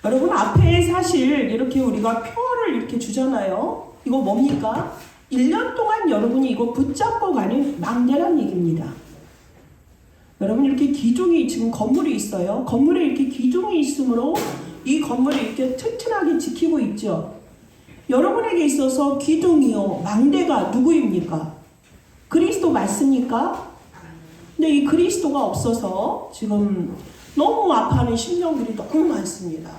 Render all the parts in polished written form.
여러분, 앞에 사실 이렇게 우리가 표를 이렇게 주잖아요. 이거 뭡니까? 1년 동안 여러분이 이거 붙잡고 가는 망대란 얘기입니다. 여러분, 이렇게 기둥이 지금 건물이 있어요. 건물에 이렇게 기둥이 있으므로 이 건물이 이렇게 튼튼하게 지키고 있죠. 여러분에게 있어서 기둥이요, 망대가 누구입니까? 그리스도 맞습니까? 근데 이 그리스도가 없어서 지금 너무 아파하는 심령들이 너무 많습니다.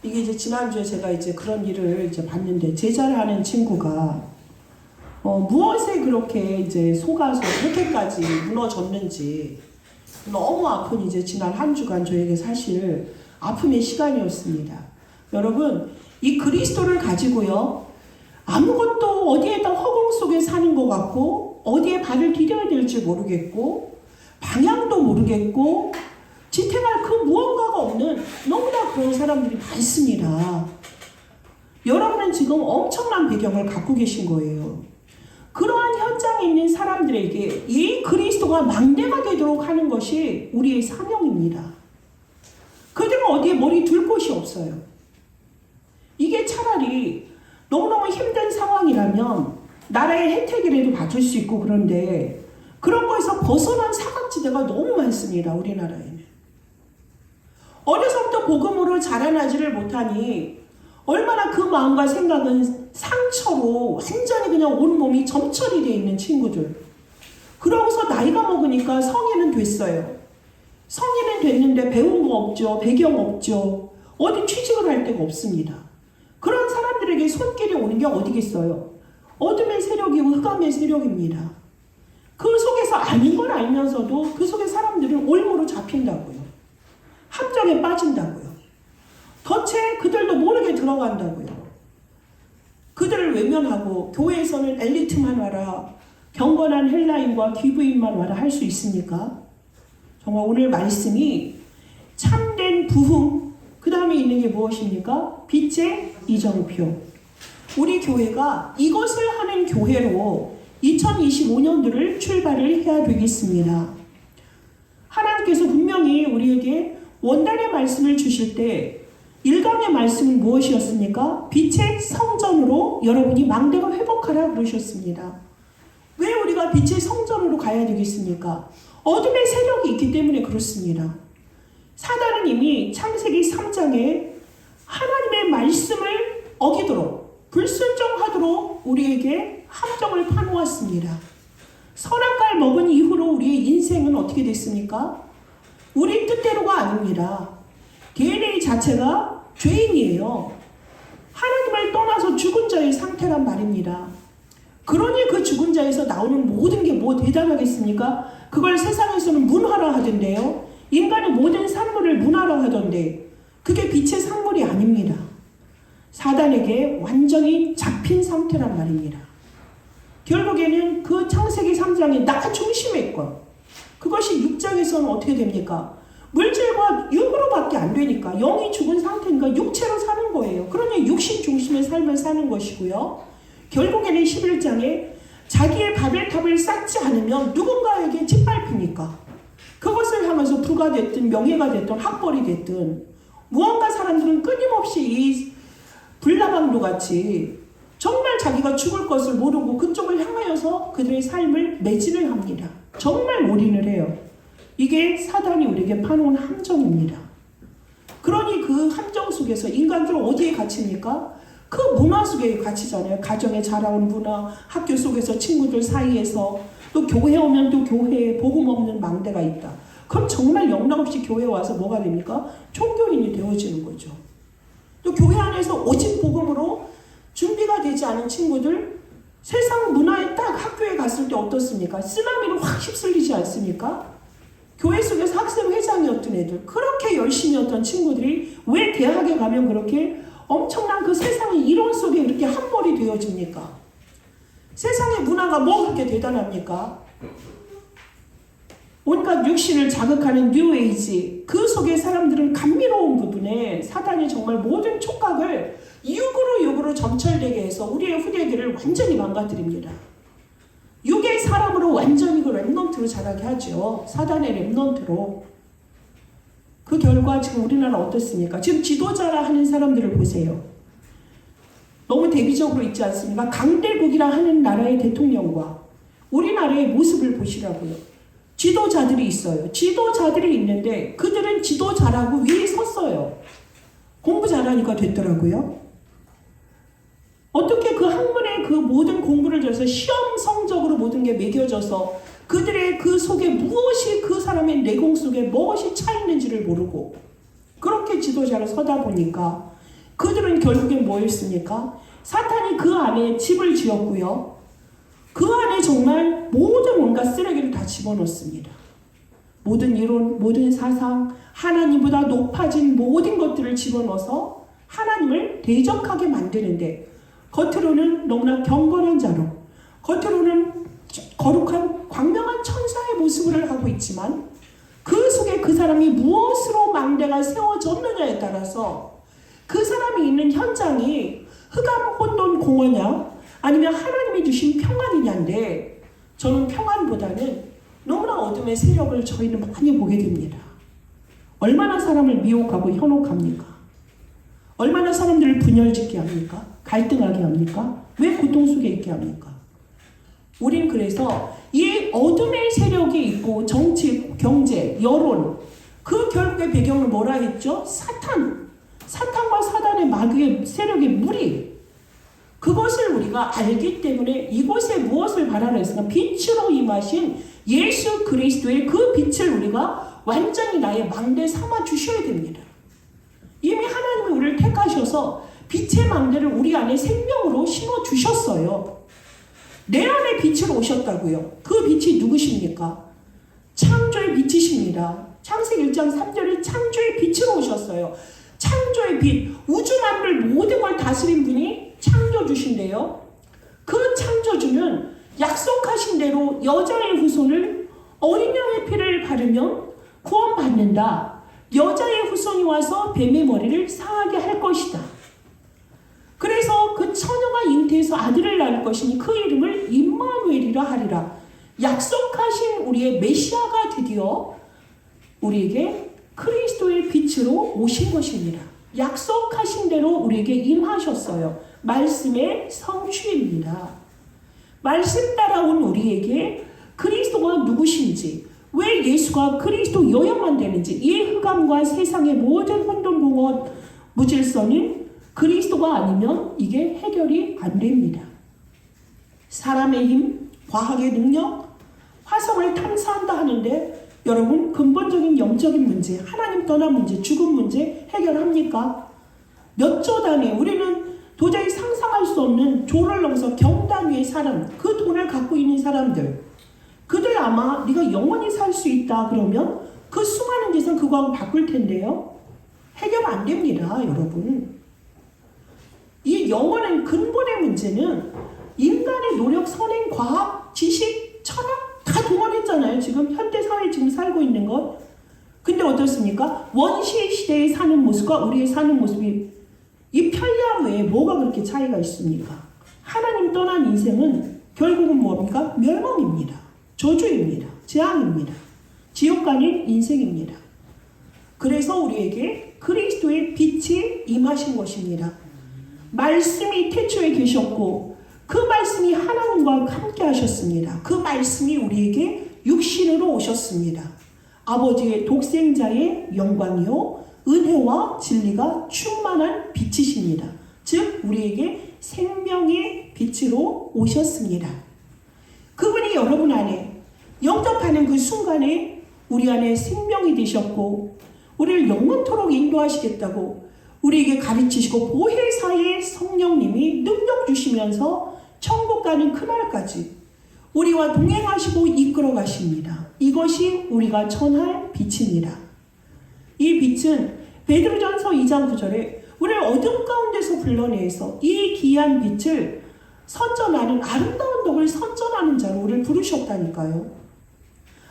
이게 이제 지난주에 제가 이제 그런 일을 이제 봤는데, 제자를 하는 친구가 무엇에 그렇게 이제 속아서 그렇게까지 무너졌는지 너무 아픈 이제 지난 한 주간 저에게 사실 아픔의 시간이었습니다. 여러분, 이 그리스도를 가지고요, 아무것도 어디에다 허공 속에 사는 것 같고, 어디에 발을 디뎌야 될지 모르겠고, 방향도 모르겠고, 지탱할 그 무언가가 없는 너무나 그런 사람들이 많습니다. 여러분은 지금 엄청난 배경을 갖고 계신 거예요. 그러한 현장에 있는 사람들에게 이 그리스도가 망대가 되도록 하는 것이 우리의 사명입니다. 그들은 어디에 머리 둘 곳이 없어요. 이게 차라리 너무너무 힘든 상황이라면 나라의 혜택이라도 받을 수 있고, 그런데 그런 거에서 벗어난 사각지대가 너무 많습니다. 우리나라에는. 어려서부터 복음으로 자라나지를 못하니 얼마나 그 마음과 생각은 상처로 완전히 그냥 온몸이 점철이 되어 있는 친구들. 그러고서 나이가 먹으니까 성인은 됐어요. 성인은 됐는데 배운 거 없죠. 배경 없죠. 어디 취직을 할 데가 없습니다. 그런 사람들에게 손길이 오는 게 어디겠어요? 어둠의 세력이고 흑암의 세력입니다. 그 속에서 아닌 걸 알면서도 그 속에 사람들은 올무로 잡힌다고요. 함정에 빠진다고요. 덫에 그들도 모르게 들어간다고요. 그들을 외면하고 교회에서는 엘리트만 와라, 경건한 헬라인과 기부인만 와라 할 수 있습니까? 정말 오늘 말씀이 참된 부흥, 그 다음에 있는 게 무엇입니까? 빛의 이정표. 우리 교회가 이것을 하는 교회로 2025년도를 출발을 해야 되겠습니다. 하나님께서 분명히 우리에게 원단의 말씀을 주실 때 1강의 말씀은 무엇이었습니까? 빛의 성전으로 여러분이 망대가 회복하라 그러셨습니다. 왜 우리가 빛의 성전으로 가야 되겠습니까? 어둠의 세력이 있기 때문에 그렇습니다. 사단은 이미 창세기 3장에 하나님의 말씀을 어기도록, 불순종하도록 우리에게 함정을 파놓았습니다. 선한 깔 먹은 이후로 우리의 인생은 어떻게 됐습니까? 우리 뜻대로가 아닙니다. DNA 자체가 죄인이에요. 하나님을 떠나서 죽은 자의 상태란 말입니다. 그러니 그 죽은 자에서 나오는 모든 게 뭐 대단하겠습니까? 그걸 세상에서는 문화라 하던데요. 인간의 모든 산물을 문화라 하던데, 그게 빛의 산물이 아닙니다. 사단에게 완전히 잡힌 상태란 말입니다. 결국에는 그 창세기 3장의 나 중심의 것, 그것이 6장에서는 어떻게 됩니까? 물질과 육으로밖에 안 되니까, 영이 죽은 상태니까 육체로 사는 거예요. 그러니 육신 중심의 삶을 사는 것이고요. 결국에는 11장에 자기의 바벨탑을 쌓지 않으면 누군가에게 짓밟히니까, 그것을 향해서 부가 됐든 명예가 됐든 학벌이 됐든, 무언가 사람들은 끊임없이 이 불나방도 같이 정말 자기가 죽을 것을 모르고 그쪽을 향하여서 그들의 삶을 매진을 합니다. 정말 올인을 해요. 이게 사단이 우리에게 파놓은 함정입니다. 그러니 그 함정 속에서 인간들은 어디에 갇힙니까? 그 문화 속에 갇히잖아요. 가정에 자라온 문화, 학교 속에서 친구들 사이에서, 또 교회 오면 또 교회에 복음 없는 망대가 있다. 그럼 정말 영락없이 교회 와서 뭐가 됩니까? 종교인이 되어지는 거죠. 또 교회 안에서 오직 복음으로 준비가 되지 않은 친구들, 세상 문화에 딱 학교에 갔을 때 어떻습니까? 쓰나미로 확 휩쓸리지 않습니까? 교회 속에서 학생회장이었던 애들, 그렇게 열심히였던 친구들이 왜 대학에 가면 그렇게 엄청난 그 세상의 이론 속에 이렇게 함몰이 되어집니까? 세상의 문화가 뭐 그렇게 대단합니까? 온갖 육신을 자극하는 뉴에이지, 그 속에 사람들은 감미로운 부분에 사단이 정말 모든 촉각을 육으로 점철되게 해서 우리의 후대들을 완전히 망가뜨립니다. 육의 사람으로 완전히 그 랩넌트로 자라게 하죠. 사단의 랩넌트로. 그 결과 지금 우리나라 어떻습니까? 지금 지도자라 하는 사람들을 보세요. 너무 대비적으로 있지 않습니까? 강대국이라 하는 나라의 대통령과 우리나라의 모습을 보시라고요. 지도자들이 있어요. 지도자들이 있는데 그들은 지도자라고 위에 섰어요. 공부 잘하니까 됐더라고요. 어떻게 그 학문의 그 모든 공부를 줘서 시험 성적으로 모든 게 매겨져서 그들의 그 속에 무엇이 그 사람의 내공 속에 무엇이 차 있는지를 모르고 그렇게 지도자로 서다 보니까 그들은 결국엔 뭐였습니까? 사탄이 그 안에 집을 지었고요. 그 안에 정말 모든 온갖 쓰레기를 다 집어넣습니다. 모든 이론, 모든 사상, 하나님보다 높아진 모든 것들을 집어넣어서 하나님을 대적하게 만드는데 겉으로는 너무나 경건한 자로, 겉으로는 거룩한 광명한 천사의 모습을 하고 있지만 그 속에 그 사람이 무엇으로 망대가 세워졌느냐에 따라서 그 사람이 있는 현장이 흑암 혼돈 공허냐 아니면 하나님이 주신 평안이냐인데 저는 평안보다는 너무나 어둠의 세력을 저희는 많이 보게 됩니다. 얼마나 사람을 미혹하고 현혹합니까? 얼마나 사람들을 분열짓게 합니까? 갈등하게 합니까? 왜 고통 속에 있게 합니까? 우린 그래서 이 어둠의 세력이 있고 정치, 경제, 여론 그 결국의 배경을 뭐라 했죠? 사탄과 사단의 마귀의 세력의 무리 그것을 우리가 알기 때문에 이곳에 무엇을 바라라 했으면 빛으로 임하신 예수 그리스도의 그 빛을 우리가 완전히 나의 망대 삼아 주셔야 됩니다. 이미 하나님이 우리를 택하셔서 빛의 망대를 우리 안에 생명으로 심어 주셨어요. 내 안에 빛으로 오셨다고요. 그 빛이 누구십니까? 창조의 빛이십니다. 창세기 1장 3절에 창조의 빛으로 오셨어요. 창조의 빛, 우주 만물 모든 걸 다스린 분이 창조주신데요. 그 창조주는 약속하신 대로 여자의 후손을 어린 양의 피를 바르면 구원받는다. 여자의 후손이 와서 뱀의 머리를 상하게 할 것이다. 그래서 그 처녀가 잉태해서 아들을 낳을 것이니 그 이름을 임마누엘이라 하리라. 약속하신 우리의 메시아가 드디어 우리에게 그리스도의 빛으로 오신 것입니다. 약속하신 대로 우리에게 임하셨어요. 말씀의 성취입니다. 말씀 따라온 우리에게 그리스도가 누구신지, 왜 예수가 그리스도여야만 되는지, 이 흑암과 세상의 모든 혼돈공허 무질서는 그리스도가 아니면 이게 해결이 안 됩니다. 사람의 힘, 과학의 능력, 화성을 탐사한다 하는데 여러분 근본적인 영적인 문제, 하나님 떠난 문제, 죽음 문제 해결합니까? 몇 조 단위 우리는 도저히 상상할 수 없는 조를 넘어서 경단위의 사람, 그 돈을 갖고 있는 사람들 그들 아마 네가 영원히 살 수 있다 그러면 그 수많은 재산 그거하고 바꿀 텐데요. 해결 안 됩니다, 여러분. 이 영원한 근본의 문제는 인간의 노력, 선행, 과학, 지식, 철학 다 동원했잖아요. 지금 현대사회에 지금 살고 있는 것. 근데 어떻습니까? 원시 시대에 사는 모습과 우리의 사는 모습이 이 편리함 외에 뭐가 그렇게 차이가 있습니까? 하나님 떠난 인생은 결국은 뭡니까? 멸망입니다. 저주입니다. 재앙입니다. 지옥 가는 인생입니다. 그래서 우리에게 그리스도의 빛이 임하신 것입니다. 말씀이 태초에 계셨고 그 말씀이 하나님과 함께 하셨습니다. 그 말씀이 우리에게 육신으로 오셨습니다. 아버지의 독생자의 영광이요 은혜와 진리가 충만한 빛이십니다. 즉 우리에게 생명의 빛으로 오셨습니다. 그분이 여러분 안에 영접하는 그 순간에 우리 안에 생명이 되셨고 우리를 영원토록 인도하시겠다고 우리에게 가르치시고 보혜사의 성령님이 능력 주시면서 천국 가는 그날까지 우리와 동행하시고 이끌어 가십니다. 이것이 우리가 전할 빛입니다. 이 빛은 베드로전서 2장 9절에 우리를 어둠 가운데서 불러내서 이 귀한 빛을 선전하는 아름다운 덕을 선전하는 자로 우리를 부르셨다니까요.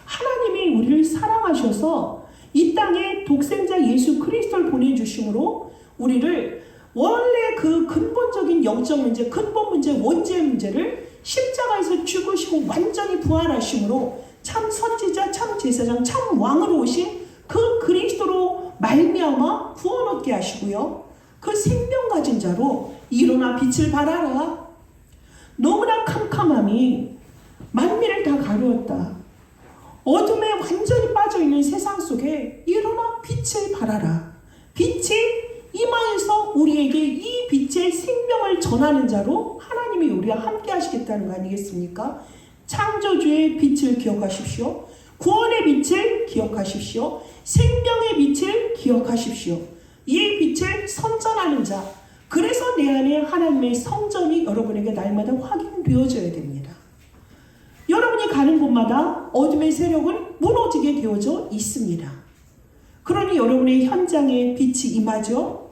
하나님이 우리를 사랑하셔서 이 땅에 독생자 예수 그리스도를 보내주심으로 우리를 원래 그 근본적인 영적 문제, 근본 문제, 원죄 문제를 십자가에서 죽으시고 완전히 부활하심으로 참 선지자, 참 제사장, 참 왕으로 오신 그 그리스도로 말미암아 구원 얻게 하시고요. 그 생명 가진 자로 일어나 빛을 발하라. 너무나 캄캄함이 만민을 다 가루었다. 어둠에 완전히 빠져있는 세상 속에 일어나 빛을 발하라. 빛이 임하여서 우리에게 이 빛의 생명을 전하는 자로 하나님이 우리와 함께 하시겠다는 거 아니겠습니까? 창조주의 빛을 기억하십시오. 구원의 빛을 기억하십시오. 생명의 빛을 기억하십시오. 이 빛을 선전하는 자. 그래서 내 안에 하나님의 성전이 여러분에게 날마다 확인되어져야 됩니다. 여러분이 가는 곳마다 어둠의 세력은 무너지게 되어져 있습니다. 그러니 여러분의 현장에 빛이 임하죠.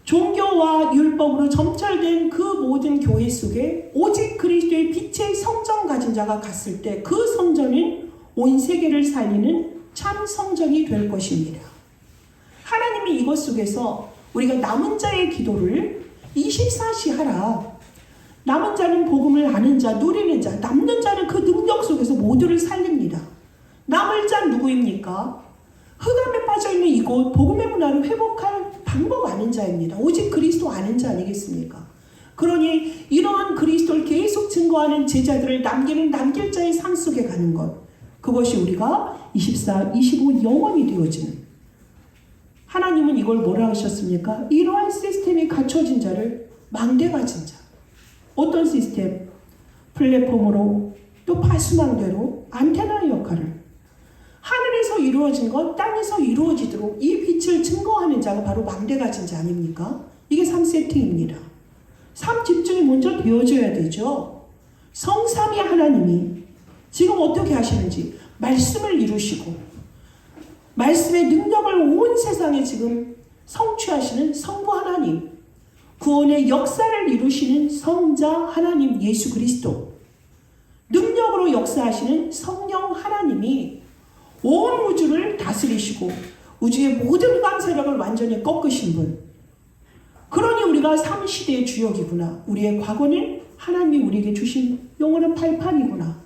종교와 율법으로 점철된 그 모든 교회 속에 오직 그리스도의 빛의 성전 가진 자가 갔을 때 그 성전은 온 세계를 살리는 참 성전이 될 것입니다. 하나님이 이것 속에서 우리가 남은 자의 기도를 24시 하라. 남은 자는 복음을 아는 자, 누리는 자, 남는 자는 그 능력 속에서 모두를 살립니다. 남을 자는 누구입니까? 흑암에 빠져있는 이곳 복음의 문화를 회복할 방법 아는 자입니다. 오직 그리스도 아는 자 아니겠습니까? 그러니 이러한 그리스도를 계속 증거하는 제자들을 남길 자의 삶 속에 가는 것, 그것이 우리가 24, 25 영원이 되어지는, 하나님은 이걸 뭐라 하셨습니까? 이러한 시스템이 갖춰진 자를 망대 가진 자. 어떤 시스템? 플랫폼으로, 또 파수망대로 안테나의 역할을. 하늘에서 이루어진 것 땅에서 이루어지도록 이 빛을 증거하는 자가 바로 망대 가진 자 아닙니까? 이게 3세팅입니다. 3 집중이 먼저 되어져야 되죠. 성삼위 하나님이 지금 어떻게 하시는지 말씀을 이루시고 말씀의 능력을 온 세상에 지금 성취하시는 성부 하나님, 구원의 역사를 이루시는 성자 하나님 예수 그리스도, 능력으로 역사하시는 성령 하나님이 온 우주를 다스리시고 우주의 모든 흑암 세력을 완전히 꺾으신 분. 그러니 우리가 3시대의 주역이구나. 우리의 과거는 하나님이 우리에게 주신 영원한 발판이구나.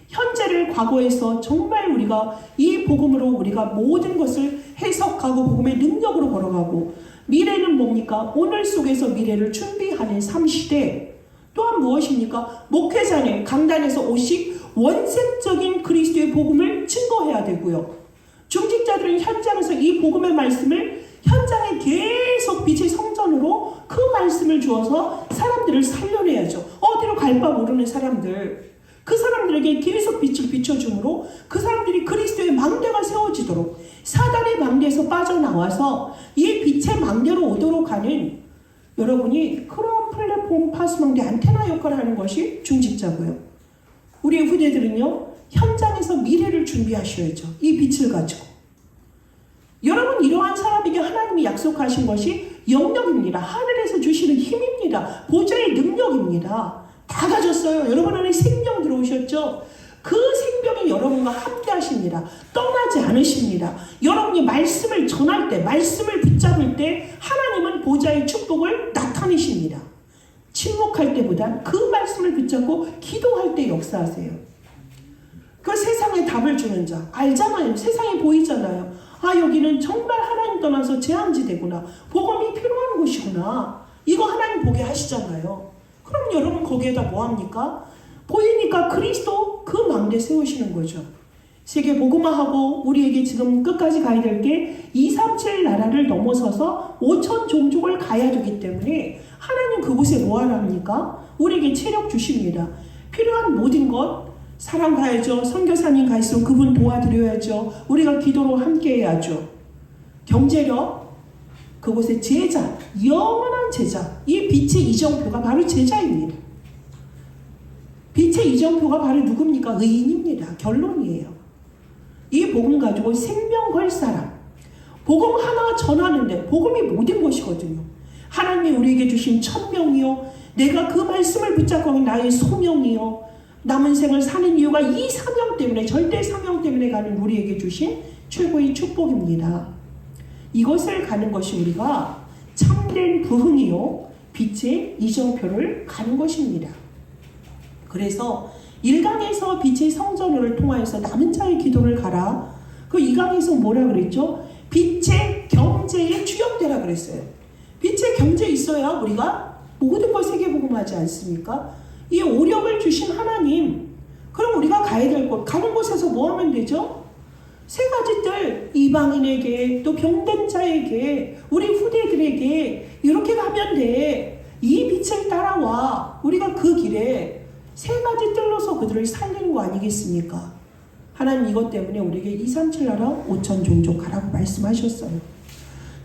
현재를 과거에서 정말 우리가 이 복음으로 우리가 모든 것을 해석하고 복음의 능력으로 걸어가고, 미래는 뭡니까? 오늘 속에서 미래를 준비하는 3시대. 또한 무엇입니까? 목회자는 강단에서 오직 원색적인 그리스도의 복음을 증거해야 되고요. 중직자들은 현장에서 이 복음의 말씀을 현장에 계속 빛의 성전으로 그 말씀을 주어서 사람들을 살려내야죠. 어디로 갈 바 모르는 사람들, 그 사람들에게 계속 빛을 비춰주므로 그 사람들이 그리스도의 망대가 세워지도록, 사단의 망대에서 빠져나와서 이 빛의 망대로 오도록 하는, 여러분이 그런 플랫폼 파수망대 안테나 역할을 하는 것이 중직자고요. 우리의 후대들은요, 현장에서 미래를 준비하셔야죠. 이 빛을 가지고. 여러분, 이러한 사람에게 하나님이 약속하신 것이 영역입니다. 하늘에서 주시는 힘입니다. 보좌의 능력입니다. 다 가졌어요. 여러분 안에 생명 들어오셨죠? 그 생명이 여러분과 함께 하십니다. 떠나지 않으십니다. 여러분이 말씀을 전할 때, 말씀을 붙잡을 때 하나님은 보좌의 축복을 나타내십니다. 침묵할 때보단 그 말씀을 붙잡고 기도할 때 역사하세요. 그 세상에 답을 주는 자, 알잖아요. 세상에 보이잖아요. 아, 여기는 정말 하나님 떠나서 재앙지대구나. 복음이 필요한 곳이구나. 이거 하나님 보게 하시잖아요. 그럼 여러분 거기에다 뭐합니까? 보이니까 그리스도 그 망대 세우시는 거죠. 세계 복음화하고 우리에게 지금 끝까지 가야 될 게 237 나라를 넘어서서 5천 종족을 가야 되기 때문에 하나님 그곳에 뭐 하랍니까? 우리에게 체력 주십니다. 필요한 모든 것, 사람 가야죠. 선교사님 가 있으면 그분 도와드려야죠. 우리가 기도로 함께 해야죠. 경제력, 그곳에 제자, 영원한 제자. 이 빛의 이정표가 바로 제자입니다. 빛의 이정표가 바로 누굽니까? 의인입니다. 결론이에요. 이 복음 가지고 생명 걸 사람. 복음 하나 전하는데 복음이 모든 것이거든요. 하나님이 우리에게 주신 천명이요, 내가 그 말씀을 붙잡고 나의 소명이요, 남은 생을 사는 이유가 이 사명 때문에, 절대 사명 때문에 가는 우리에게 주신 최고의 축복입니다. 이것을 가는 것이 우리가 참된 부흥이요, 빛의 이정표를 가는 것입니다. 그래서 1강에서 빛의 성전을 통하여서 남은 자의 기도를 가라. 그 2강에서 뭐라 그랬죠? 빛의 경제의 주역되라 그랬어요. 빛의 경제 있어야 우리가 모든 걸 세계복음하지 않습니까? 이 오력을 주신 하나님, 그럼 우리가 가야 될 곳, 가는 곳에서 뭐 하면 되죠? 세 가지 들, 이방인에게 또 병든 자에게 우리 후대들에게 이렇게 가면 돼. 이 빛을 따라와. 우리가 그 길에 세 가지 뜰로서 그들을 살리는 거 아니겠습니까? 하나님 이것 때문에 우리에게 237 나라 5천 종족 가라고 말씀하셨어요.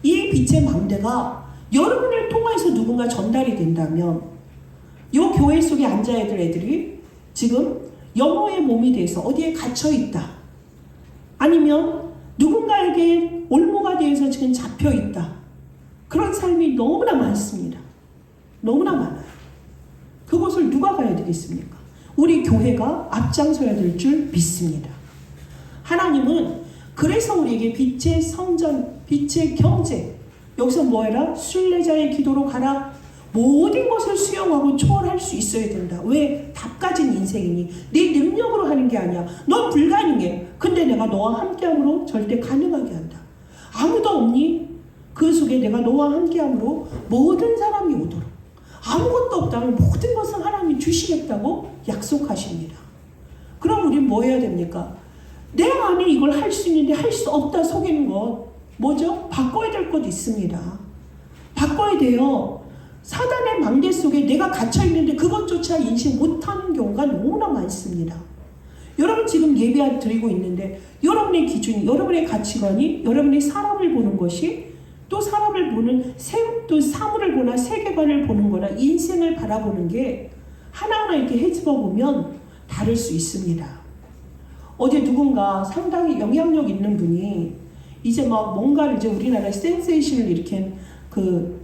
이 빛의 망대가 여러분을 통해서 누군가 전달이 된다면 이 교회 속에 앉아야 될 애들이 지금 영어의 몸이 돼서 어디에 갇혀있다. 아니면 누군가에게 올무가 되어서 지금 잡혀있다. 그런 삶이 너무나 많습니다. 너무나 많아요. 그곳을 누가 가야 되겠습니까? 우리 교회가 앞장서야 될 줄 믿습니다. 하나님은 그래서 우리에게 빛의 성전, 빛의 경제, 여기서 뭐해라? 순례자의 기도로 가라. 모든 것을 수용하고 초월할 수 있어야 된다. 왜? 답가진 인생이니. 네 능력으로 하는 게 아니야. 넌 불가능해. 근데 내가 너와 함께함으로 절대 가능하게 한다. 아무도 없니? 그 속에 내가 너와 함께함으로 모든 사람이 오도록. 아무것도 없다면 모든 것을 하나님이 주시겠다고 약속하십니다. 그럼 우린 뭐 해야 됩니까? 내 안에 이걸 할 수 있는데 할 수 없다 속이는 것. 뭐죠? 바꿔야 될 것 있습니다. 바꿔야 돼요. 사단의 망대 속에 내가 갇혀있는데 그것조차 인식 못하는 경우가 너무나 많습니다. 여러분 지금 예배 드리고 있는데 여러분의 기준이, 여러분의 가치관이 여러분의 사람을 보는 것이 또 사람을 보는 또 사물을 보나 세계관을 보는 거나 인생을 바라보는 게 하나하나 이렇게 헤집어 보면 다를 수 있습니다. 어제 누군가 상당히 영향력 있는 분이 이제 막 뭔가를 이제 우리나라에 센세이션을 일으킨 그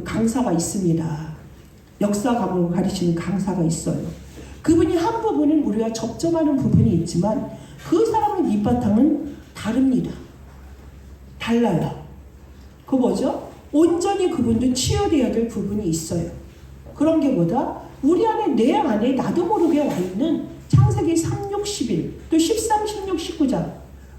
강사가 있습니다. 역사 과목을 가르치는 강사가 있어요. 그분이 한 부분은 우리가 접점하는 부분이 있지만 그 사람의 밑바탕은 다릅니다. 달라요. 그 뭐죠? 온전히 그분도 치유되어야 될 부분이 있어요. 그런 게 뭐다? 우리 안에 내 안에 나도 모르게 와 있는 창세기 3, 6, 11, 또 13, 16, 19장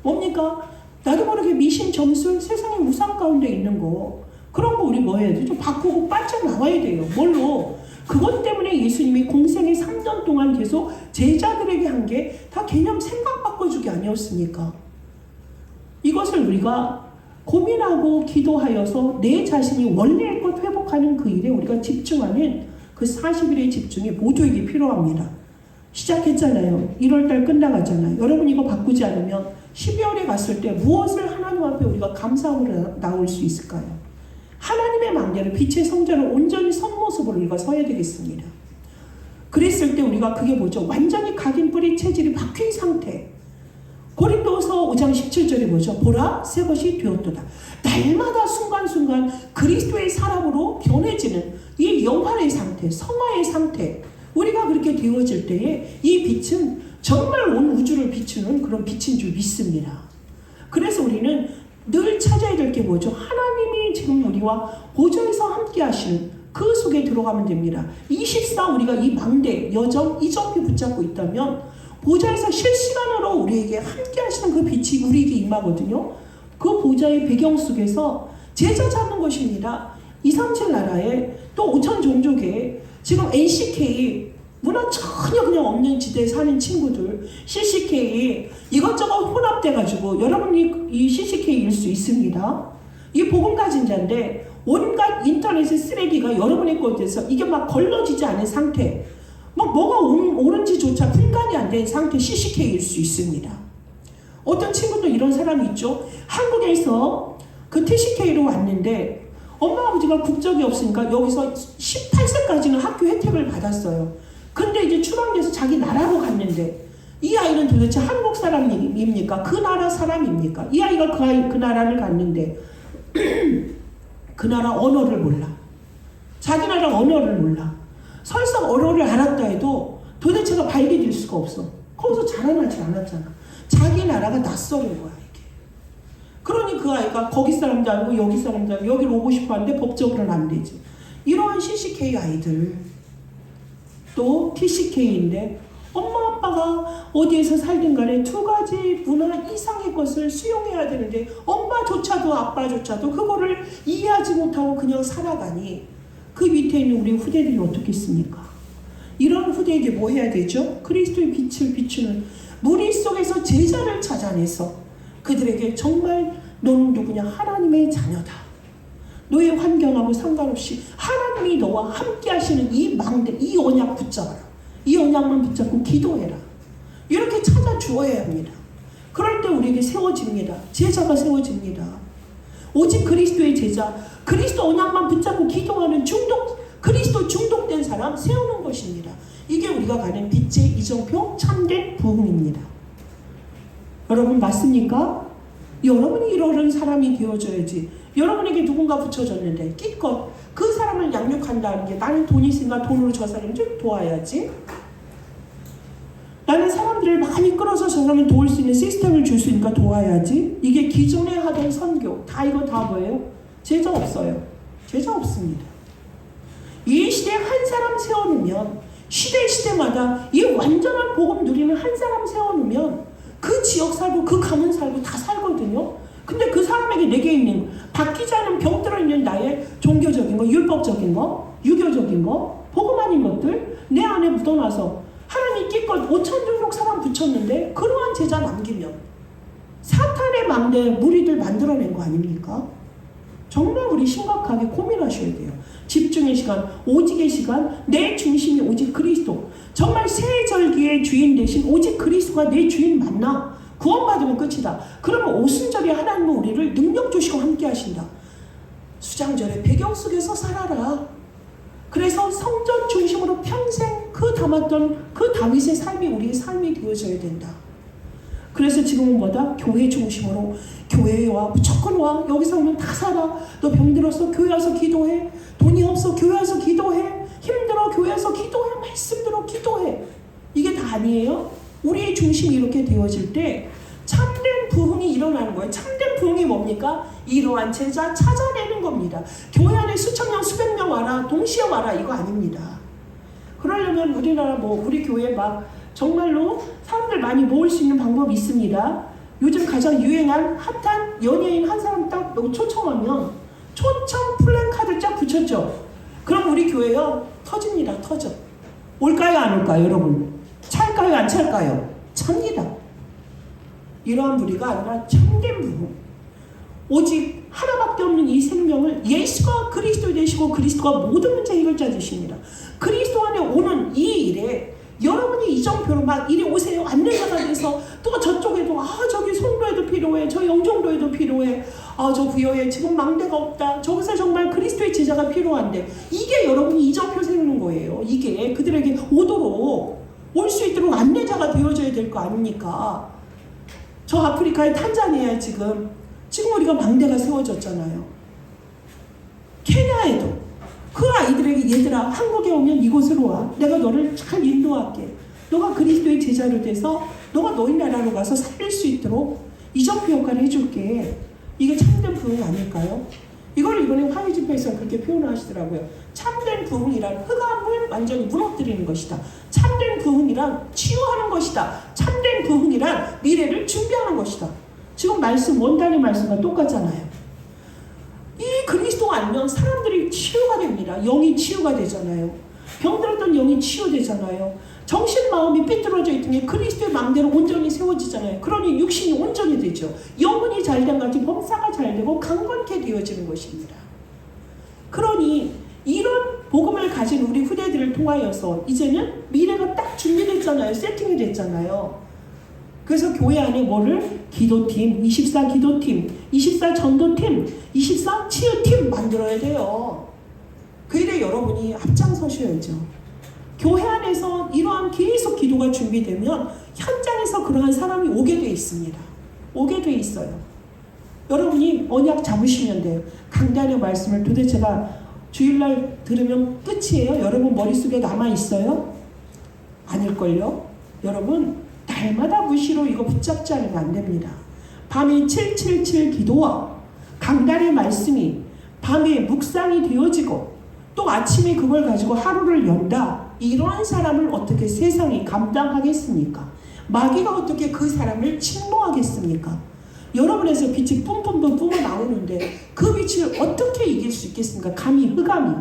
뭡니까? 나도 모르게 미신, 점술, 세상의 우상 가운데 있는 거 그런 거 우리 뭐 해야 돼? 좀 바꾸고 빠져나와야 돼요. 뭘로? 그것 때문에 예수님이 공생의 3년 동안 계속 제자들에게 한 게 다 개념 생각 바꿔주기 아니었습니까? 이것을 우리가 고민하고 기도하여서 내 자신이 원래의 것 회복하는 그 일에 우리가 집중하는 그 40일의 집중이 모두에게 필요합니다. 시작했잖아요. 1월달 끝나가잖아요. 여러분 이거 바꾸지 않으면 12월에 갔을 때 무엇을 하나님 앞에 우리가 감사함으로 나올 수 있을까요? 하나님의 망대를 빛의 성전을 온전히 선 모습으로 우리가 서야 되겠습니다. 그랬을 때 우리가 그게 뭐죠? 완전히 각인 뿌리 체질이 박힌 상태. 고린도서 5장 17절에 뭐죠? 보라 새 것이 되었도다. 날마다 순간순간 그리스도의 사람으로 변해지는 이 영화의 상태, 성화의 상태. 우리가 그렇게 되어질 때에 이 빛은 정말 온 우주를 비추는 그런 빛인 줄 믿습니다. 그래서 우리는 늘 찾아야 될 게 뭐죠? 하나님이 지금 우리와 보좌에서 함께 하시는 그 속에 들어가면 됩니다. 24 우리가 이 망대, 여정, 이 점이 붙잡고 있다면 보좌에서 실시간으로 우리에게 함께 하시는 그 빛이 우리에게 임하거든요. 그 보좌의 배경 속에서 제자 잡는 것입니다. 237 나라에 또 5천 종족에 지금 NCK 문화 전혀 그냥 없는 지대에 사는 친구들 CCK 이것저것 혼합돼가지고 여러분이 이 CCK일 수 있습니다. 이 복음 가진 자인데 온갖 인터넷의 쓰레기가 여러분의 것에서 이게 막 걸러지지 않은 상태 막 뭐가 옳은지조차 분간이 안 된 상태 CCK일 수 있습니다. 어떤 친구도 이런 사람이 있죠. 한국에서 그 TCK로 왔는데 엄마 아버지가 국적이 없으니까 여기서 18세까지는 학교 혜택을 받았어요. 근데 이제 추방돼서 자기 나라로 갔는데 이 아이는 도대체 한국 사람입니까? 그 나라 사람입니까? 이 아이가 그 나라를 갔는데 그 나라 언어를 몰라. 자기 나라 언어를 몰라. 설사 언어를 알았다 해도 도대체가 발견될 수가 없어. 거기서 자라나지 않았잖아. 자기 나라가 낯설은 거야 이게. 그러니 그 아이가 거기 사람도 아니고 여기 사람도 아니고 여기로 오고 싶어 하는데 법적으로는 안 되지. 이러한 CCK 아이들 또 TCK인데 엄마 아빠가 어디에서 살든 간에 두 가지 문화 이상의 것을 수용해야 되는데 엄마조차도 아빠조차도 그거를 이해하지 못하고 그냥 살아가니 그 밑에 있는 우리 후대들이 어떻겠습니까? 이런 후대에게 뭐 해야 되죠? 그리스도의 빛을 비추는 무리 속에서 제자를 찾아내서 그들에게 정말 너는 누구냐? 하나님의 자녀다. 너의 환경하고 상관없이 하나님이 너와 함께 하시는 이 망대, 이 언약 붙잡아라. 이 언약만 붙잡고 기도해라. 이렇게 찾아주어야 합니다. 그럴 때 우리에게 세워집니다. 제자가 세워집니다. 오직 그리스도의 제자, 그리스도 언약만 붙잡고 기도하는 그리스도 중독된 사람 세우는 것입니다. 이게 우리가 가는 빛의 이정표 참된 부흥입니다. 여러분 맞습니까? 여러분이 이러는 사람이 되어줘야지. 여러분에게 누군가 붙여줬는데 끼껏 그 사람을 양육한다는 게 나는 돈이 있으니까 돈으로 저 사람을 좀 도와야지. 나는 사람들을 많이 끌어서 저 사람을 도울 수 있는 시스템을 줄 수 있으니까 도와야지. 이게 기존에 하던 선교 이거 다 뭐예요? 제자 없어요. 제자 없습니다. 이 시대에 한 사람 세워놓으면 시대마다 이 완전한 복음 누리는 한 사람 세워놓으면 그 지역 살고 그 가문 살고 다 살거든요. 근데 그 사람에게 내게 있는 바뀌지 않은 병 들어있는 나의 종교적인 거, 율법적인 거, 유교적인 거, 복음 아닌 것들 내 안에 묻어놔서 하나님 끼껏 5,000 사람 붙였는데 그러한 제자 남기면 사탄의 망대 무리들 만들어낸 거 아닙니까? 정말 우리 심각하게 고민하셔야 돼요. 집중의 시간, 오직의 시간, 내 중심이 오직 그리스도. 정말 세절기의 주인 대신 오직 그리스도가 내 주인 맞나? 구원받으면 끝이다. 그러면 오순절에 하나님은 우리를 능력 주시고 함께 하신다. 수장절의 배경 속에서 살아라. 그래서 성전 중심으로 평생 그 담았던 그 다윗의 삶이 우리의 삶이 되어져야 된다. 그래서 지금은 뭐다? 교회 중심으로 교회에 와. 무조건 와. 여기서 오면 다 살아. 너 병들었어? 교회 와서 기도해. 돈이 없어? 교회 와서 기도해. 힘들어? 교회 와서 기도해. 말씀 들어 기도해. 이게 다 아니에요? 우리의 중심이 이렇게 되어질 때 참된 부흥이 일어나는 거예요. 참된 부흥이 뭡니까? 이러한 제자 찾아내는 겁니다. 교회 안에 수천 명, 수백 명 와라, 동시에 와라 이거 아닙니다. 그러려면 우리나라 우리 교회 막 정말로 사람들 많이 모을 수 있는 방법이 있습니다. 요즘 가장 유행한 핫한 연예인 한 사람 딱 초청하면 초청 플랜카드 쫙 붙였죠. 그럼 우리 교회요 터집니다. 터져. 올까요 안 올까요 여러분? 찰까요 안 찰까요? 찹니다. 이러한 무리가 아니라 참된 부흥. 오직 하나밖에 없는 이 생명을 예수가 그리스도 되시고 그리스도가 모든 문제 해결자 되십니다. 그리스도 안에 오는 이 일에 여러분이 이정표로 막 이리 오세요 안내자가 돼서 또 저쪽에도 저기 송도에도 필요해, 저 영종도에도 필요해, 저 부여에 지금 망대가 없다, 저기서 정말 그리스도의 제자가 필요한데 이게 여러분이 이정표 세우는 거예요. 이게 그들에게 오도록 올 수 있도록 안내자가 되어줘야 될 거 아닙니까? 저 아프리카의 탄자니아에 지금 우리가 망대가 세워졌잖아요. 케냐에도 그 아이들에게 얘들아 한국에 오면 이곳으로 와. 내가 너를 잘 인도할게. 너가 그리스도의 제자로 돼서 너가 너희 나라로 가서 살릴 수 있도록 이정표 역할을 해줄게. 이게 참된 부흥 아닐까요? 이걸 이번에 화요 집회에서 그렇게 표현하시더라고요. 참된 부흥이란 흑암을 완전히 무너뜨리는 것이다. 참된 부흥이란 치유하는 것이다. 참된 부흥이란 미래를 준비하는 것이다. 지금 원단의 말씀과 똑같잖아요. 이 그리스도가 아니면 사람들이 치유가 됩니다. 영이 치유가 되잖아요. 병들었던 영이 치유되잖아요. 정신 마음이 삐뚤어져 있던 게 그리스도의 망대로 온전히 세워지잖아요. 그러니 육신이 온전히 되죠. 영혼이 잘된 같이 범사가 잘되고 강건케 되어지는 것입니다. 그러니 이런 복음을 가진 우리 후대들을 통하여서 이제는 미래가 딱 준비됐잖아요. 세팅이 됐잖아요. 그래서 교회 안에 기도팀, 24 기도팀, 24 전도팀, 24 치유팀 만들어야 돼요. 그 일에 여러분이 앞장서셔야죠. 교회 안에서 이러한 계속 기도가 준비되면 현장에서 그러한 사람이 오게 돼 있습니다. 오게 돼 있어요. 여러분이 언약 잡으시면 돼요. 강단의 말씀을 도대체가 주일날 들으면 끝이에요? 여러분 머릿속에 남아있어요? 아닐걸요? 여러분 날마다 무시로 이거 붙잡지 않으면 안 됩니다. 밤에 777 기도와 강단의 말씀이 밤에 묵상이 되어지고 또 아침에 그걸 가지고 하루를 연다. 이런 사람을 어떻게 세상이 감당하겠습니까? 마귀가 어떻게 그 사람을 침노하겠습니까? 여러분에서 빛이 뿜뿜뿜 뿜어 나오는데 그 빛을 어떻게 이길 수 있겠습니까? 감히 흑암이.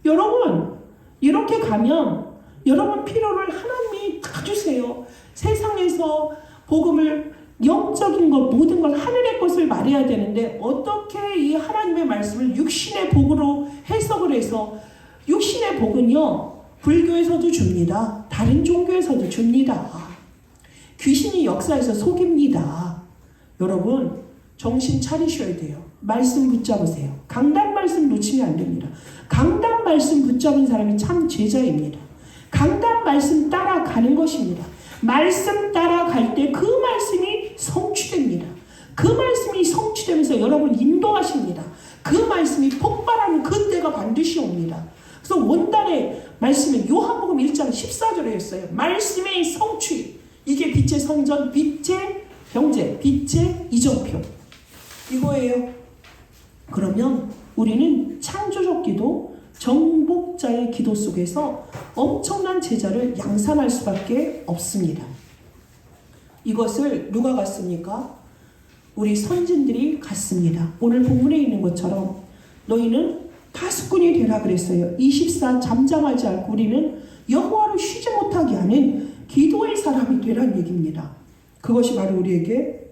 여러분 이렇게 가면 여러분 필요를 하나님이 다 주세요. 세상에서 복음을 영적인 것 모든 걸 하늘의 것을 말해야 되는데 어떻게 이 하나님의 말씀을 육신의 복으로 해석을 해서 육신의 복은요 불교에서도 줍니다. 다른 종교에서도 줍니다. 귀신이 역사에서 속입니다. 여러분 정신 차리셔야 돼요. 말씀 붙잡으세요. 강단 말씀 놓치면 안 됩니다. 강단 말씀 붙잡은 사람이 참 제자입니다. 강단 말씀 따라가는 것입니다. 말씀 따라갈 때 그 말씀이 성취됩니다. 그 말씀이 성취되면서 여러분 인도하십니다. 그 말씀이 폭발하는 그 때가 반드시 옵니다. 그래서 원단의 말씀은 요한복음 1장 14절에 했어요. 말씀의 성취. 이게 빛의 성전, 빛의 병제, 빛의 이정표. 이거예요. 그러면 우리는 창조적 기도, 정복자의 기도 속에서 엄청난 제자를 양산할 수밖에 없습니다. 이것을 누가 갔습니까? 우리 선진들이 갔습니다. 오늘 본문에 있는 것처럼 너희는 파수꾼이 되라 그랬어요. 24 잠잠하지 않고 우리는 여호와를 쉬지 못하게 하는 기도의 사람이 되라는 얘기입니다. 그것이 바로 우리에게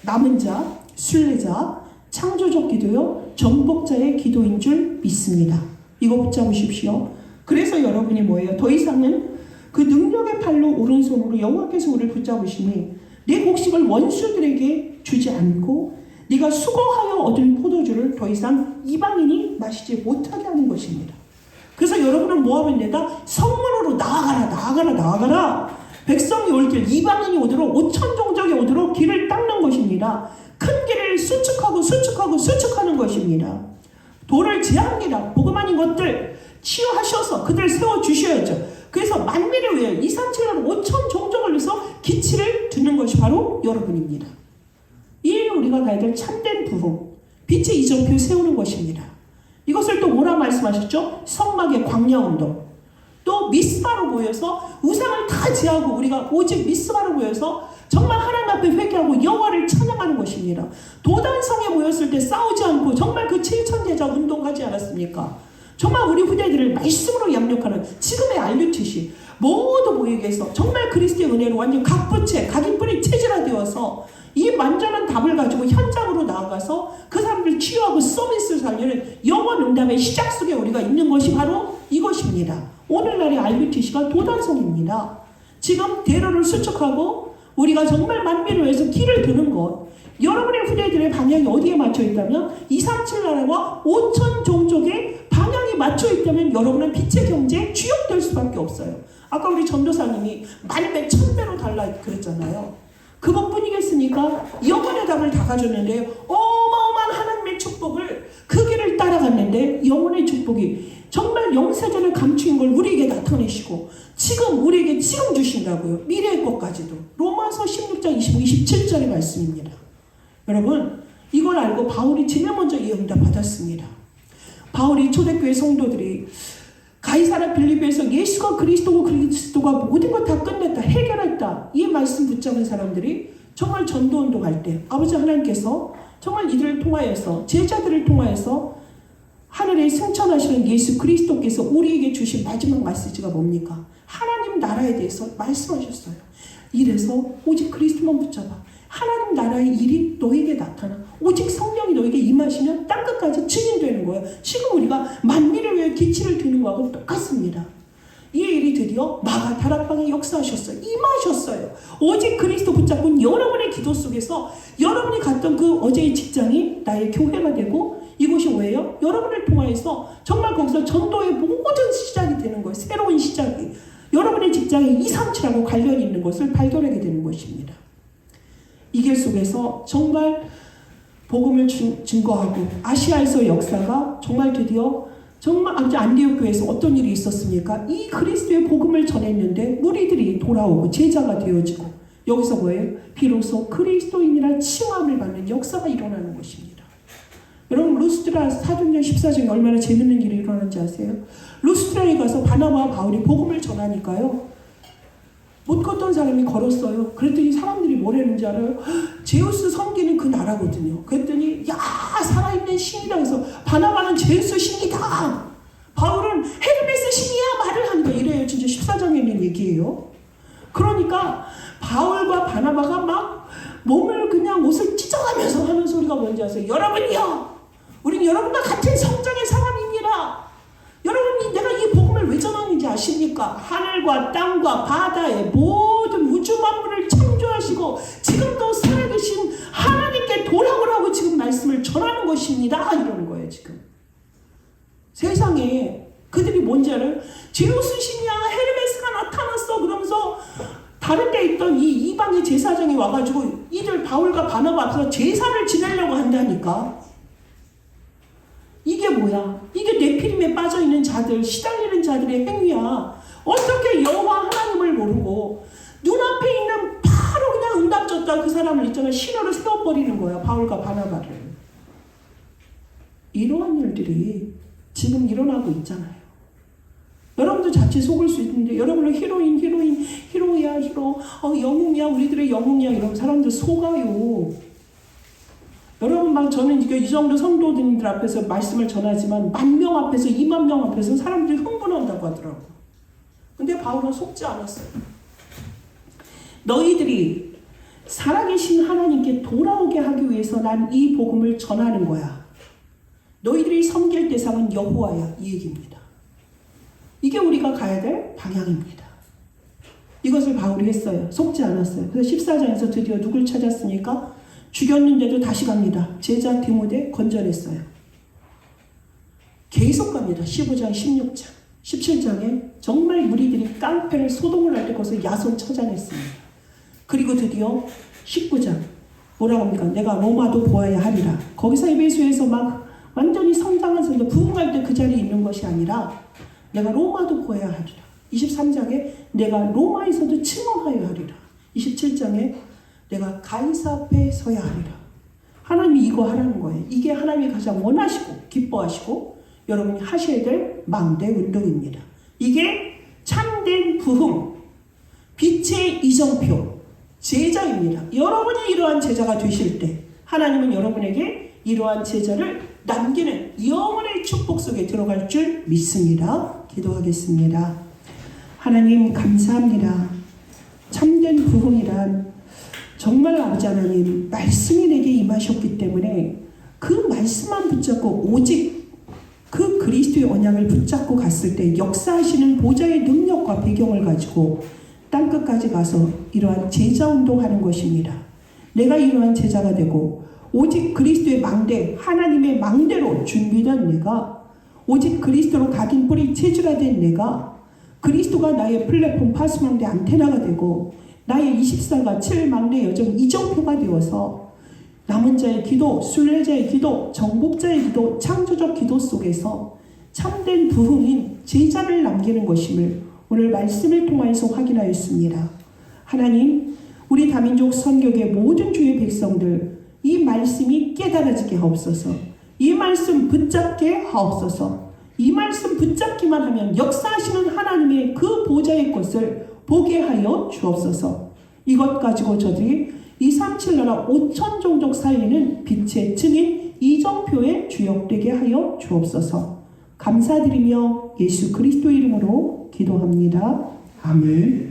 남은 자, 순례자, 창조적 기도요, 정복자의 기도인 줄 믿습니다. 이거 붙잡으십시오. 그래서 여러분이 뭐예요? 더 이상은 그 능력의 팔로 오른손으로 여호와께서 우리를 붙잡으시니 내 곡식을 원수들에게 주지 않고 네가 수고하여 얻은 포도주를 더 이상 이방인이 마시지 못하게 하는 것입니다. 그래서 여러분은 뭐 하면 된다? 성문으로 나아가라. 백성이 올 길, 이방인이 오도록 5천 종족이 오도록 길을 닦는 것입니다. 큰 길을 수축하는 것입니다. 돌을 제합니다. 복음 아닌 것들 치유하셔서 그들 세워주셔야죠. 그래서 만민을 위해 2, 3, 7년 5천 종족을 위해서 기치를 두는 것이 바로 여러분입니다. 이 우리가 가야 될 참된 부흥, 빛의 이정표 세우는 것입니다. 이것을 또 뭐라 말씀하셨죠? 성막의 광야운동. 또 미스바로 모여서 우상을 다 제하고 우리가 오직 미스바로 모여서 정말 하나님 앞에 회개하고 여호와를 찬양하는 것입니다. 도단성에 모였을 때 싸우지 않고 정말 그 7천 제자 운동하지 않았습니까? 정말 우리 후대들을 말씀으로 양육하는 지금의 RUTC 모두 모이게 해서 정말 그리스도의 은혜로 완전 각부채, 각인뿌리 체질화되어서 이 완전한 답을 가지고 현장으로 나아가서 그 사람들 치유하고 서비스를 살리는 영원 응답의 시작 속에 우리가 있는 것이 바로 이것입니다. 오늘날의 RUTC가 도단성입니다. 지금 대로를 수축하고 우리가 정말 만민을 위해서 길을 드는 것, 여러분의 후대들의 방향이 어디에 맞춰 있다면 237 나라와 5천 종족의 방향이 맞춰 있다면 여러분은 빛의 경제에 주역될 수밖에 없어요. 아까 우리 전도사님이 만배 천배로 달라 그랬잖아요. 그것뿐이겠습니까? 영혼의 답을 다 가졌는데 어마어마한 하나님의 축복을 그 길을 따라갔는데 영혼의 축복이 정말 영세전에 감추인 걸 우리에게 나타내시고 지금 우리에게 지금 주신다고요. 미래의 것까지도. 로마서 16장 25, 27절의 말씀입니다. 여러분 이걸 알고 바울이 제일 먼저 이 응답 받았습니다. 바울이 초대교회 성도들이 가이사랴 빌립보에서 예수가 그리스도고 그리스도가 모든 것 다 끝냈다, 해결했다, 이 말씀 붙잡은 사람들이 정말 전도운동 할 때 아버지 하나님께서 정말 이들을 통하여서 제자들을 통하여서 하늘에 승천하시는 예수 그리스도께서 우리에게 주신 마지막 메시지가 뭡니까? 하나님 나라에 대해서 말씀하셨어요. 이래서 오직 그리스도만 붙잡아. 하나님 나라의 일이 너에게 나타나. 오직 성령이 너에게 임하시면 땅끝까지 증인되는 거예요. 지금 우리가 만민을 위해 기치를 드는 거하고 똑같습니다. 이 일이 드디어 마가 다락방에 역사하셨어요. 임하셨어요. 오직 그리스도 붙잡고 여러분의 기도 속에서 여러분이 갔던 그 어제의 직장이 나의 교회가 되고 이곳이 뭐예요? 여러분을 통하여서 정말 거기서 전도의 모든 시작이 되는 거예요. 새로운 시작이. 여러분의 직장에 2, 3, 7하고 관련이 있는 것을 발견하게 되는 것입니다. 이 길 속에서 정말 복음을 증거하고 아시아에서 역사가 정말 드디어 정말 안디옥 교회에서 어떤 일이 있었습니까? 이 그리스도의 복음을 전했는데 무리들이 돌아오고 제자가 되어지고 여기서 뭐예요? 비로소 그리스도인이라 칭함을 받는 역사가 일어나는 것입니다. 여러분 루스드라 루스트라 사도행전 14장에 얼마나 재밌는 일이 일어나는지 아세요? 루스트라에 가서 바나바와 바울이 복음을 전하니까요. 못 걷던 사람이 걸었어요. 그랬더니 사람들이 뭐라는지 알아요? 제우스 섬기는 그 나라거든요. 그랬더니 야 살아있는 신이라 해서 바나바는 제우스 신이다. 바울은 헤르메스 신이야 말을 하는 거예요. 이래요. 진짜 14장에 있는 얘기예요. 그러니까 바울과 바나바가 막 몸을 그냥 옷을 찢어가면서 하는 소리가 뭔지 아세요? 여러분이요. 우린 여러분과 같은 성장의 사람입니다. 여러분이 내가 이 복음을 왜 전하는지 아십니까? 하늘과 땅과 바다의 모든 우주 만물을 창조하시고 지금도 살아계신 하나님께 돌아오라고 지금 말씀을 전하는 것입니다. 이러는 거예요 지금. 세상에 그들이 뭔지 알아요? 제우스 신이야 헤르메스가 나타났어 그러면서 다른 데 있던 이 이방의 제사장이 와가지고 이들 바울과 바나바 앞에서 제사를 지내려고 한다니까. 이게 뭐야? 이게 네피림에 빠져있는 자들, 시달리는 자들의 행위야. 어떻게 여호와 하나님을 모르고 눈앞에 있는 바로 그냥 응답 줬다 그 사람을 있잖아 신으로 세워버리는 거야. 바울과 바나바를. 이러한 일들이 지금 일어나고 있잖아요. 여러분도 자칫 속을 수 있는데 여러분은 히로야 영웅이야 우리들의 영웅이야 이러면 사람들 속아요. 여러분 막 저는 이 정도 성도들 앞에서 말씀을 전하지만 10,000명 앞에서 20,000명 앞에서 사람들이 흥분한다고 하더라고요. 근데 바울은 속지 않았어요. 너희들이 살아계신 하나님께 돌아오게 하기 위해서 난 이 복음을 전하는 거야. 너희들이 섬길 대상은 여호와야 이 얘기입니다. 이게 우리가 가야 될 방향입니다. 이것을 바울이 했어요. 속지 않았어요. 그래서 14장에서 드디어 누굴 찾았습니까? 죽였는데도 다시 갑니다. 제자 디모데 건져냈어요. 계속 갑니다. 15장, 16장, 17장에 정말 무리들이 깡패를 소동을 할 때 거기서 야손 찾아냈습니다. 그리고 드디어 19장 뭐라고 합니까? 내가 로마도 보아야 하리라. 거기서 에베소에서 막 완전히 성장한 사람들 부흥할 때 그 자리에 있는 것이 아니라 내가 로마도 보아야 하리라. 23장에 내가 로마에서도 증언하여 하리라. 27장에 내가 가이사 앞에 서야 하리라. 하나님이 이거 하라는 거예요. 이게 하나님이 가장 원하시고 기뻐하시고 여러분이 하셔야 될 망대 운동입니다. 이게 참된 부흥, 빛의 이정표, 제자입니다. 여러분이 이러한 제자가 되실 때 하나님은 여러분에게 이러한 제자를 남기는 영원의 축복 속에 들어갈 줄 믿습니다. 기도하겠습니다. 하나님 감사합니다. 참된 부흥이란 정말 아버지 하나님 말씀이 내게 임하셨기 때문에 그 말씀만 붙잡고 오직 그 그리스도의 언약을 붙잡고 갔을 때 역사하시는 보좌의 능력과 배경을 가지고 땅끝까지 가서 이러한 제자 운동하는 것입니다. 내가 이러한 제자가 되고 오직 그리스도의 망대 하나님의 망대로 준비된 내가 오직 그리스도로 각인 뿌리 체질화된 내가 그리스도가 나의 플랫폼 파수망대 안테나가 되고 나의 24가 7망대 여정 이정표가 되어서 남은 자의 기도, 순례자의 기도, 정복자의 기도, 창조적 기도 속에서 참된 부흥인 제자를 남기는 것임을 오늘 말씀을 통해서 확인하였습니다. 하나님, 우리 다민족 선교계 모든 주의 백성들 이 말씀이 깨달아지게 하옵소서. 이 말씀 붙잡게 하옵소서. 이 말씀 붙잡기만 하면 역사하시는 하나님의 그 보좌의 것을 보게 하여 주옵소서. 이것 가지고 저들이 237 나라 5천 종족 살리는 빛의 증인 이정표에 주역되게 하여 주옵소서. 감사드리며 예수 그리스도 이름으로 기도합니다. 아멘.